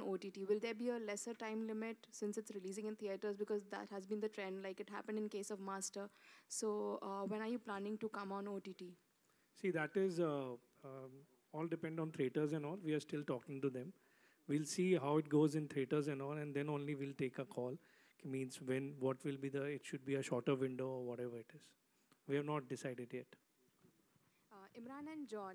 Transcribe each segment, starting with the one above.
on OTT? Will there be a lesser time limit since it's releasing in theaters? Because that has been the trend, like it happened in case of Master. So when are you planning to come on OTT? See, that is all depend on theaters and all. We are still talking to them. We'll see how it goes in theaters and all, and then only we'll take a call. Means when, what will be the, it should be a shorter window or whatever it is. We have not decided yet. Imran and John,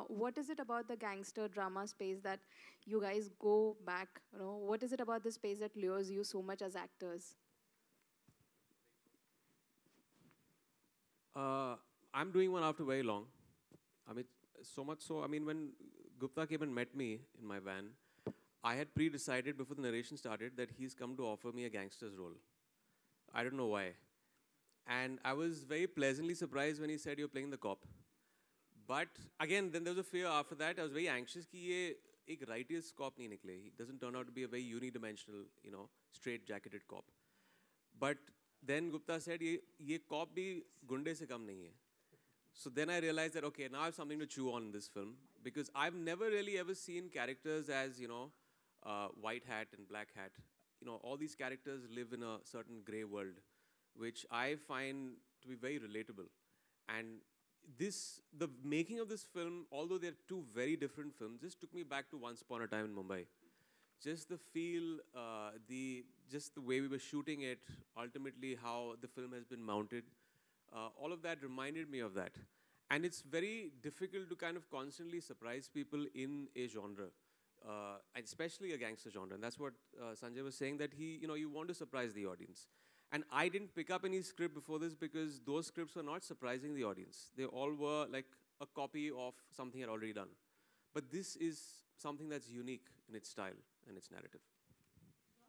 what is it about the gangster drama space that you guys go back? You know, what is it about the space that lures you so much as actors? I'm doing one after very long. I mean, so much so, I mean, when Gupta came and met me in my van, I had pre-decided before the narration started that he's come to offer me a gangster's role. I don't know why. And I was very pleasantly surprised when he said, you're playing the cop. But again, then there was a fear after that. I was very anxious that ये एक righteous cop नहीं निकले. He doesn't turn out to be a very unidimensional, you know, straight-jacketed cop. But then Gupta said, ये cop भी गुंडे से कम नहीं है. So then I realized that, okay, now I have something to chew on in this film. Because I've never really ever seen characters as, you know, white hat and black hat. You know, all these characters live in a certain gray world, which I find to be very relatable. And the making of this film, although they're two very different films, just took me back to Once Upon a Time in Mumbai. Just the feel, just the way we were shooting it, ultimately how the film has been mounted, all of that reminded me of that. And it's very difficult to kind of constantly surprise people in a genre, and especially a gangster genre. And that's what Sanjay was saying, that you want to surprise the audience. And I didn't pick up any script before this because those scripts were not surprising the audience. They all were like a copy of something I'd already done. But this is something that's unique in its style and its narrative.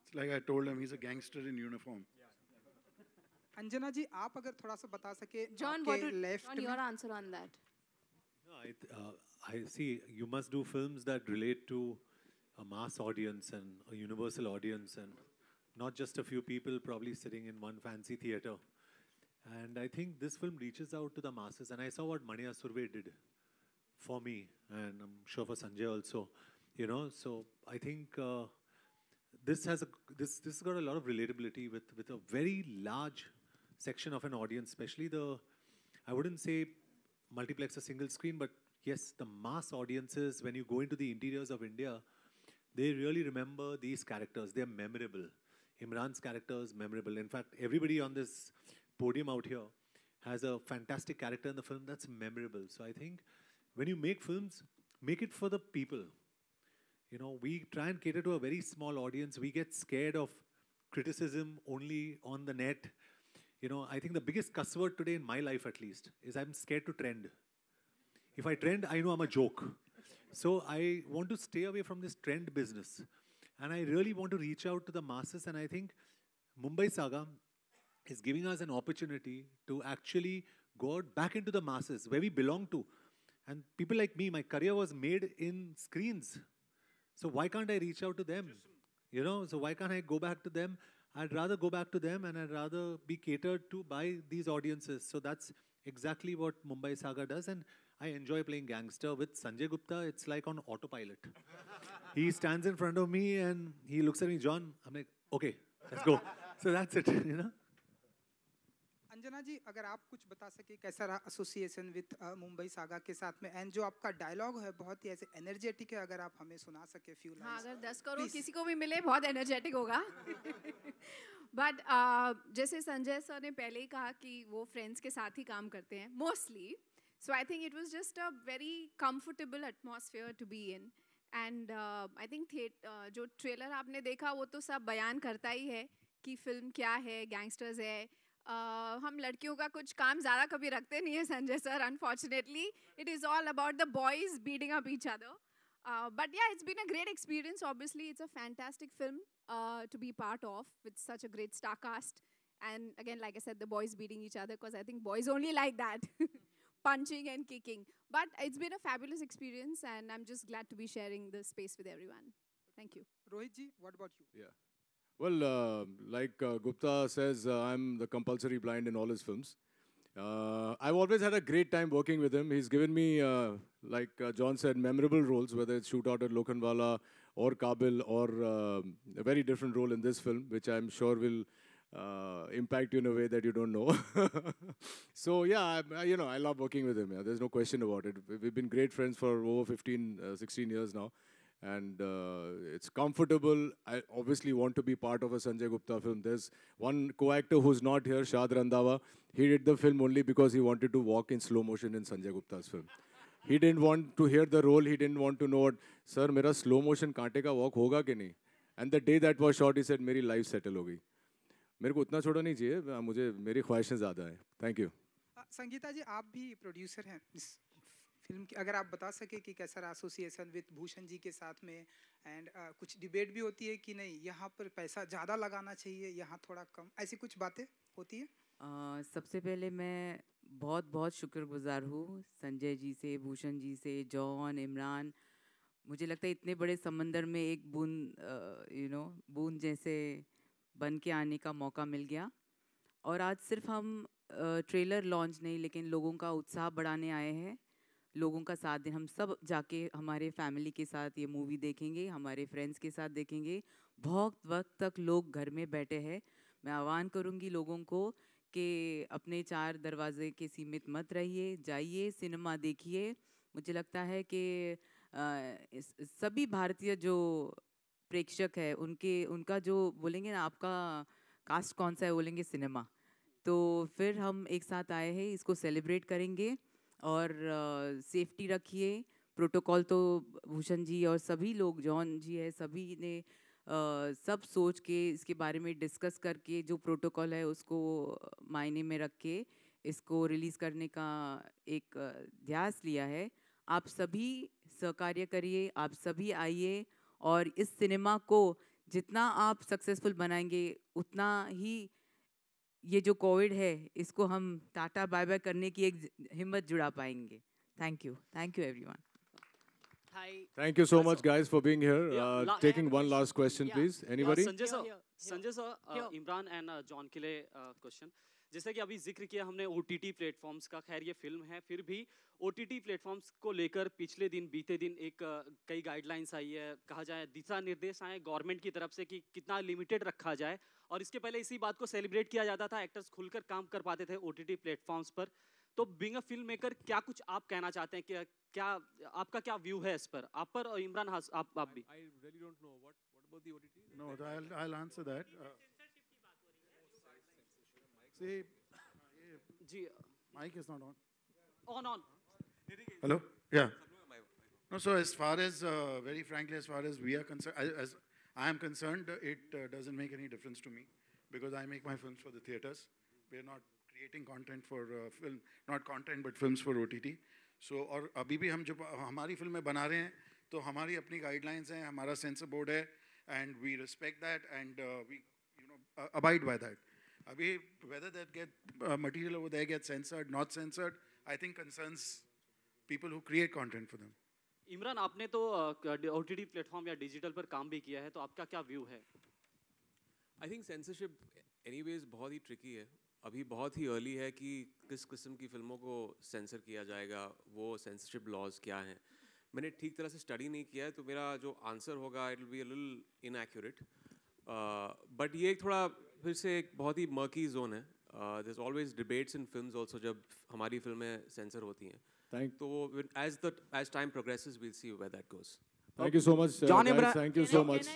It's like I told him, he's a gangster in uniform. Anjana जी आप अगर थोड़ा सा बता सके John, John, your answer on that. No, I see. You must do films that relate to a mass audience and a universal audience, and not just a few people probably sitting in one fancy theater. And I think this film reaches out to the masses. And I saw what Maniya Surve did for me, and I'm sure for Sanjay also. You know, so I think this has got a lot of relatability with a very large section of an audience, especially I wouldn't say multiplex or single screen, but yes, the mass audiences, when you go into the interiors of India, they really remember these characters. They're memorable. Imran's character is memorable. In fact, everybody on this podium out here has a fantastic character in the film that's memorable. So I think when you make films, make it for the people. You know, we try and cater to a very small audience. We get scared of criticism only on the net. You know, I think the biggest cuss word today in my life, at least, is I'm scared to trend. If I trend, I know I'm a joke. So I want to stay away from this trend business. And I really want to reach out to the masses. And I think Mumbai Saga is giving us an opportunity to actually go out back into the masses, where we belong to. And people like me, my career was made in screens. So why can't I reach out to them? You know, so why can't I go back to them? I'd rather go back to them, and I'd rather be catered to by these audiences. So that's exactly what Mumbai Saga does. And I enjoy playing gangster with Sanjay Gupta. It's like on autopilot. He stands in front of me and he looks at me, John. I'm like, okay, let's go. So that's it, you know. Anjana जी अगर आप कुछ बता सके कैसा रहा association with Mumbai saga के साथ में, एंड जो आपका डायलॉग है बहुत ही ऐसे एनर्जेटिक है, अगर आप हमें सुना सके फ्यू लाइंस. हाँ, अगर 10 करोड़ किसी को भी मिले बहुत एनर्जेटिक होगा. बट जैसे संजय सर ने पहले ही कहा कि वो फ्रेंड्स के साथ ही काम करते हैं mostly, so I think it was just a very comfortable atmosphere to be in. And I think जो ट्रेलर आपने देखा वो तो सब बयान करता ही है कि फिल्म क्या है, गैंगस्टर्स है. हम लड़कियों का कुछ काम ज़्यादा कभी रखते नहीं है Sanjay sir, unfortunately. It is all about the boys beating up each other. But yeah, it's been a great experience. Obviously, it's a fantastic film to be part of with such a great star cast. And again, like I said, the boys beating each other, because I think boys only like that, punching and kicking. But it's been a fabulous experience, and I'm just glad to be sharing this space with everyone. Thank you. Rohit ji, what about you? Yeah. Well, like Gupta says, I'm the compulsory blind in all his films. I've always had a great time working with him. He's given me, like John said, memorable roles, whether it's Shootout at Lokhandwala or Kabil or a very different role in this film, which I'm sure will impact you in a way that you don't know. So yeah, I love working with him. Yeah, there's no question about it. We've been great friends for over 15, 16 years now. And it's comfortable. I obviously want to be part of a Sanjay Gupta film. There's one co-actor who's not here, Shad Randhawa. He did the film only because he wanted to walk in slow motion in Sanjay Gupta's film. He didn't want to hear the role. He didn't want to know what, sir, मेरा slow motion कांटे का walk होगा कि नहीं? And the day that was shot, he said, मेरी life settle हो गई. मेरे को उतना छोटा नहीं चाहिए. मुझे मेरी ख्वाहिशें ज़्यादा हैं. Thank you. संगीता जी, आप भी प्रोड्यूसर हैं इस फिल्म की, अगर आप बता सके कि कैसा रहा एसोसिएशन विद भूषण जी के साथ में, एंड कुछ डिबेट भी होती है कि नहीं यहाँ पर पैसा ज़्यादा लगाना चाहिए, यहाँ थोड़ा कम, ऐसी कुछ बातें होती है? सबसे पहले मैं बहुत बहुत शुक्रगुजार हूँ संजय जी से, भूषण जी से, जॉन, इमरान. मुझे लगता है इतने बड़े समंदर में एक बूंद बूंद जैसे बन के आने का मौका मिल गया. और आज सिर्फ हम ट्रेलर लॉन्च नहीं, लेकिन लोगों का उत्साह बढ़ाने आए हैं, लोगों का साथ दें. हम सब जाके हमारे फैमिली के साथ ये मूवी देखेंगे, हमारे फ्रेंड्स के साथ देखेंगे. बहुत वक्त तक लोग घर में बैठे हैं. मैं आह्वान करूँगी लोगों को कि अपने 4 दरवाजे के सीमित मत रहिए, जाइए सिनेमा देखिए. मुझे लगता है कि सभी भारतीय जो प्रेक्षक है उनका जो बोलेंगे ना, आपका कास्ट कौन सा है, बोलेंगे सिनेमा. तो फिर हम एक साथ आए हैं, इसको सेलिब्रेट करेंगे. और सेफ्टी रखिए. प्रोटोकॉल तो भूषण जी और सभी लोग, जॉन जी है, सभी ने सब सोच के इसके बारे में डिस्कस करके जो प्रोटोकॉल है उसको मायने में रख के इसको रिलीज़ करने का एक ध्यास लिया है. आप सभी सहकार्य करिए, आप सभी आइए, और इस सिनेमा को जितना आप सक्सेसफुल बनाएंगे उतना ही ये जो कोविड है इसको हम टाटा बाय बाय करने की एक हिम्मत जुड़ा पाएंगे. Thank you everyone. Thank you so much, guys, for being here. Taking one last question, please. Anybody? Sanjay sir, Imran and John के लिए क्वेश्चन. जैसे कि अभी जिक्र किया हमने OTT प्लेटफॉर्म्स का, खैर ये फिल्म है, फिर भी OTT प्लेटफॉर्म्स को लेकर बीते दिन कई गाइडलाइंस आई है, कहा जाए दिशा निर्देश आए गवर्नमेंट की तरफ से कि कितना लिमिटेड रखा जाए. और इसके पहले इसी बात को सेलिब्रेट किया जाता था, एक्टर्स खुलकर काम कर पाते थे OTT प्लेटफॉर्म्स पर. तो बीइंग अ फिल्म मेकर, क्या कुछ आप कहना चाहते हैं कि क्या आपका क्या व्यू है इस पर, आप पर, और इमरान आप भी? I really don't know what about the OTT? No, I'll answer that. See, ji, mic is not on. on. Hello? Yeah. No, so as far as, very frankly, as far as we are concerned, as I am concerned, it doesn't make any difference to me because I make my films for the theaters. We are not creating content for film, not content but films for OTT. So और अभी भी हम जो हमारी फिल्में बना रहे हैं तो हमारी अपनी guidelines हैं, हमारा censor board है, and we respect that and we abide by that. अभी whether that material over there gets censored, not censored, I think concerns people who create content for them. Imran, आपने तो OTT प्लेटफॉर्म या digital पर काम भी किया है, तो आपका क्या व्यू है? I think censorship anyways बहुत ही tricky है. अभी बहुत ही अर्ली है कि किस किस्म की फिल्मों को सेंसर किया जाएगा, वो सेंसरशिप लॉज क्या हैं. मैंने ठीक तरह से स्टडी नहीं किया है, तो मेरा जो आंसर होगा it will be a little inaccurate. But ये एक थोड़ा फिर से एक बहुत ही मर्की जोन है. There is always debates in films also जब हमारी फिल्में सेंसर होती हैं. तो as time progresses we'll see where that goes. Thank you so much, John, guys. Imran, Thank you so much.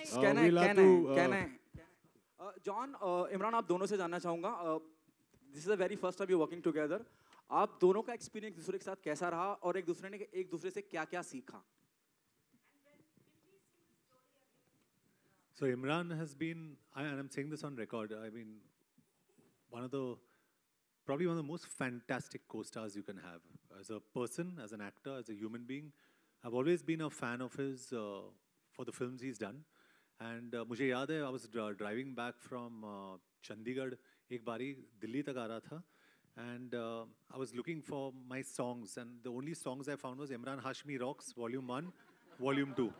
John, Imran, आप दोनों से जानना चाहूँगा, this is the very first time you working together. आप दोनों का एक्सपीरियंस एक दूसरे के साथ कैसा रहा और एक दूसरे से क्या क्या सीखा? So Imran has been, and I'm saying this on record, I mean, probably one of the most fantastic co-stars you can have. As a person, as an actor, as a human being, I've always been a fan of his for the films he's done. And मुझे याद है, I was driving back from Chandigarh, एक बारी दिल्ली तक आ रहा था, and I was looking for my songs, and the only songs I found was Imran Hashmi Rocks, Volume 1, Volume 2.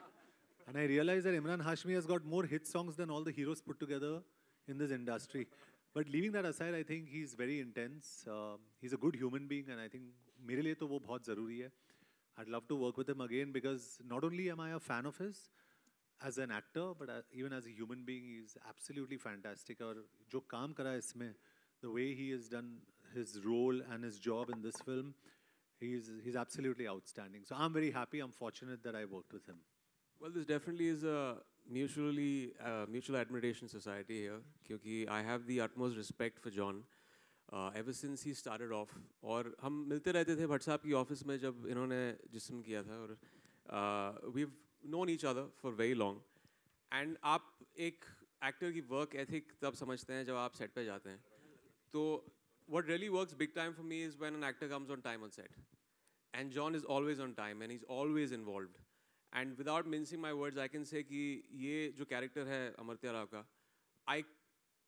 And I realized that Imran Hashmi has got more hit songs than all the heroes put together in this industry. But leaving that aside, I think he's very intense. He's a good human being, and I think मेरे लिए तो वो बहुत ज़रूरी है. I'd love to work with him again because not only am I a fan of his, as an actor, but even as a human being, he's absolutely fantastic. और जो काम करा है इसमें, the way he has done his role and his job in this film, he's absolutely outstanding. So I'm very happy. I'm fortunate that I worked with him. Well, this definitely is a mutual admiration society here, क्योंकि I have the utmost respect for John ever since he started off. और हम मिलते रहते थे भट्ट साहब की office में जब इन्होंने जिस्म किया था, और we've known each other for very long. And आप एक एक्टर की वर्क एथिक तब समझते हैं जब आप सेट पे जाते हैं. तो what really works big time for me is when an actor comes on time on set. And John is always on time and he's always involved. And without mincing my words, I can say कि ये जो character है अमर्त्य राव का, I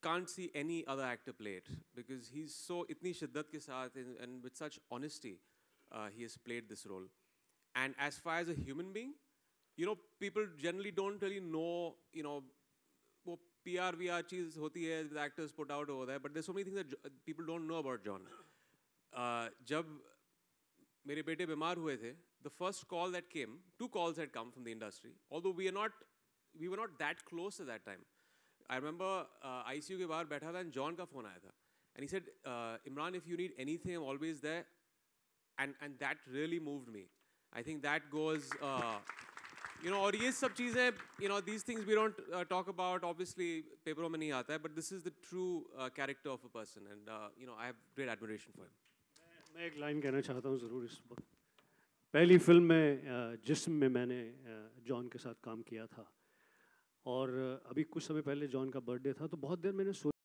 can't see any other actor play it because he's so इतनी शिद्दत के साथ and with such honesty he has played this role. And as far as a human being, you know, people generally don't really know, you know, वो PR VR चीज़ होती है with actors put out over there, but there's so many things that people don't know about John. जब मेरे बेटे बीमार हुए थे, the first call that came, 2 calls had come from the industry, although we were not that close at that time. I remember ICU के बाहर बैठा था and John का phone आया था, and he said, Imran, if you need anything, I'm always there, and that really moved me. I think that goes, you know, और ये सब चीज़ें, you know, these things we don't talk about, obviously पेपरों में नहीं आता है, but this is the true character of a person, and you know, I have great admiration for him. मैं एक लाइन कहना चाहता हूँ ज़रूर इस वक्त. पहली फिल्म में जिस्म में मैंने जॉन के साथ काम किया था, और अभी कुछ समय पहले जॉन का बर्थडे था, तो बहुत देर मैंने